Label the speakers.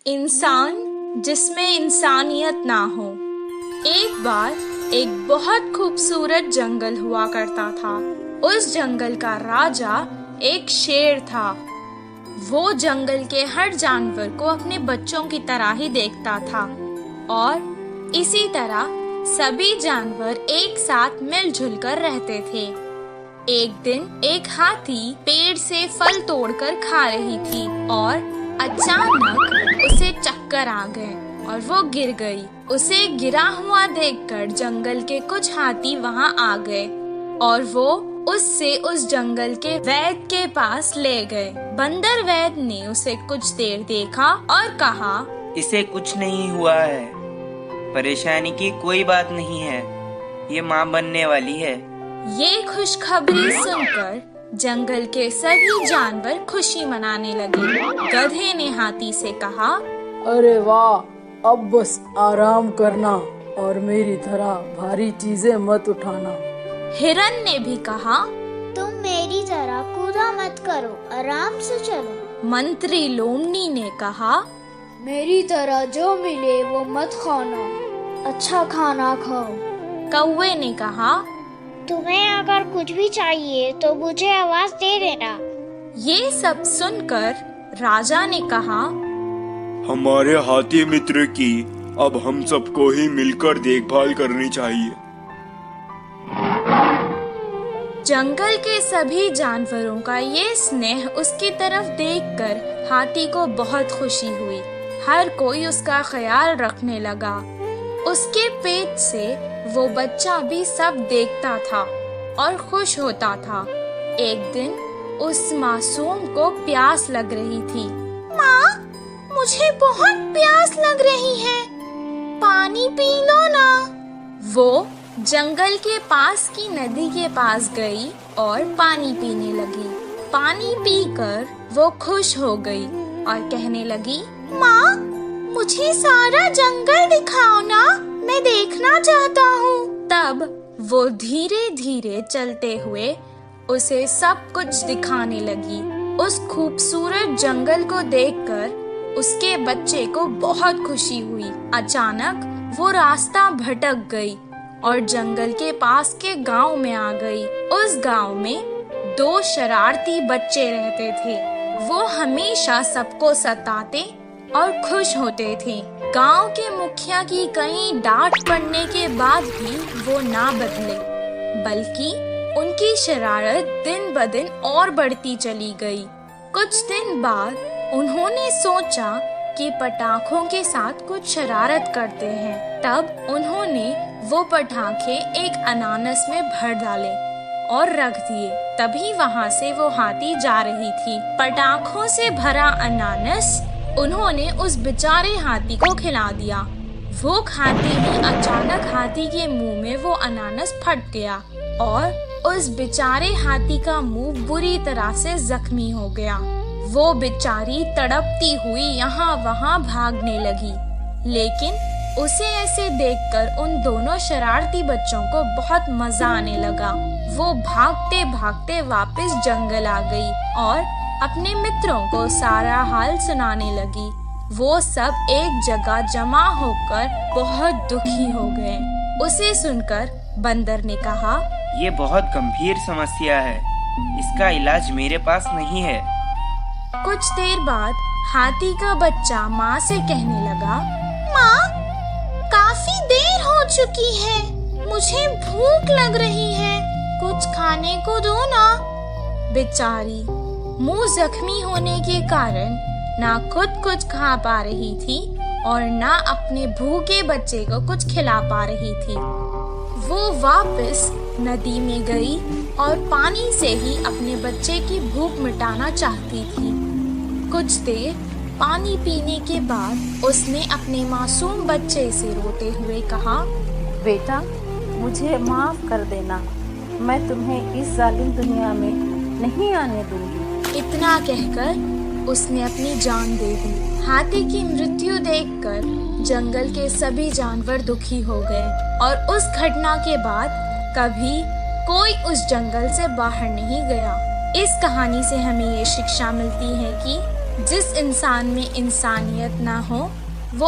Speaker 1: इंसान जिसमें इंसानियत ना हो। एक बार एक बहुत खूबसूरत जंगल हुआ करता था। उस जंगल का राजा एक शेर था। वो जंगल के हर जानवर को अपने बच्चों की तरह ही देखता था और इसी तरह सभी जानवर एक साथ मिलजुल कर रहते थे। एक दिन एक हाथी पेड़ से फल तोड़कर खा रही थी और अचानक उसे चक्कर आ गए और वो गिर गई। उसे गिरा हुआ देखकर जंगल के कुछ हाथी वहां आ गए और वो उससे उस जंगल के वैद्य के पास ले गए। बंदर वैद्य ने उसे कुछ देर देखा और कहा,
Speaker 2: इसे कुछ नहीं हुआ है, परेशानी की कोई बात नहीं है, ये माँ बनने वाली है।
Speaker 1: ये खुशखबरी सुनकर जंगल के सभी जानवर खुशी मनाने लगे। गधे ने हाथी से कहा,
Speaker 3: अरे वाह, अब बस आराम करना और मेरी तरह भारी चीजें मत उठाना।
Speaker 1: हिरन ने भी कहा,
Speaker 4: तुम मेरी तरह कूदा मत करो, आराम से चलो।
Speaker 1: मंत्री लोमनी ने कहा,
Speaker 5: मेरी तरह जो मिले वो मत खाना, अच्छा खाना खाओ।
Speaker 1: कौवे ने कहा,
Speaker 4: तुम्हें अगर कुछ भी चाहिए तो मुझे आवाज दे देना।
Speaker 1: ये सब सुनकर राजा ने कहा,
Speaker 6: हमारे हाथी मित्र की अब हम सबको ही मिलकर देखभाल करनी चाहिए।
Speaker 1: जंगल के सभी जानवरों का ये स्नेह उसकी तरफ देखकर हाथी को बहुत खुशी हुई। हर कोई उसका ख्याल रखने लगा। उसके पेट से वो बच्चा भी सब देखता था और खुश होता था। एक दिन उस मासूम को प्यास लग रही थी।
Speaker 4: माँ, मुझे बहुत प्यास लग रही है, पानी पी लो ना।
Speaker 1: वो जंगल के पास की नदी के पास गई और पानी पीने लगी। पानी पीकर वो खुश हो गई और कहने लगी,
Speaker 4: माँ, मुझे सारा जंगल दिखाओ ना, मैं देखना चाहता हूँ।
Speaker 1: तब वो धीरे धीरे चलते हुए उसे सब कुछ दिखाने लगी। उस खूबसूरत जंगल को देखकर उसके बच्चे को बहुत खुशी हुई। अचानक वो रास्ता भटक गई और जंगल के पास के गांव में आ गई। उस गांव में 2 शरारती बच्चे रहते थे। वो हमेशा सबको सताते और खुश होते थे। गांव के मुखिया की कई डांट पड़ने के बाद भी वो ना बदले, बल्कि उनकी शरारत दिन ब दिन और बढ़ती चली गई। कुछ दिन बाद उन्होंने सोचा कि पटाखों के साथ कुछ शरारत करते हैं। तब उन्होंने वो पटाखे एक अनानस में भर डाले और रख दिए। तभी वहाँ से वो हाथी जा रही थी। पटाखों से भरा अनानस उन्होंने उस बेचारे हाथी को खिला दिया। वो खाते ही अचानक हाथी के मुंह में वो अनानस फट गया और उस बेचारे हाथी का मुंह बुरी तरह से जख्मी हो गया। वो बेचारी तड़पती हुई यहाँ वहाँ भागने लगी, लेकिन उसे ऐसे देखकर उन दोनों शरारती बच्चों को बहुत मजा आने लगा। वो भागते भागते वापस जंगल आ गई और अपने मित्रों को सारा हाल सुनाने लगी। वो सब एक जगह जमा होकर बहुत दुखी हो गए। उसे सुनकर बंदर ने कहा,
Speaker 2: ये बहुत गंभीर समस्या है, इसका इलाज मेरे पास नहीं है।
Speaker 1: कुछ देर बाद हाथी का बच्चा माँ से कहने लगा,
Speaker 4: माँ, काफी देर हो चुकी है, मुझे भूख लग रही है, कुछ खाने को दो ना।
Speaker 1: बेचारी मुंह जख्मी होने के कारण ना खुद कुछ खा पा रही थी और ना अपने भूखे बच्चे को कुछ खिला पा रही थी। वो वापस नदी में गई और पानी से ही अपने बच्चे की भूख मिटाना चाहती थी। कुछ देर पानी पीने के बाद उसने अपने मासूम बच्चे से रोते हुए कहा,
Speaker 3: बेटा, मुझे माफ कर देना, मैं तुम्हें इस जालिम दुनिया में नहीं आने दूंगी।
Speaker 1: इतना कहकर उसने अपनी जान दे दी। हाथी की मृत्यु देखकर जंगल के सभी जानवर दुखी हो गए और उस घटना के बाद कभी कोई उस जंगल से बाहर नहीं गया। इस कहानी से हमें ये शिक्षा मिलती है कि जिस इंसान में इंसानियत ना हो वो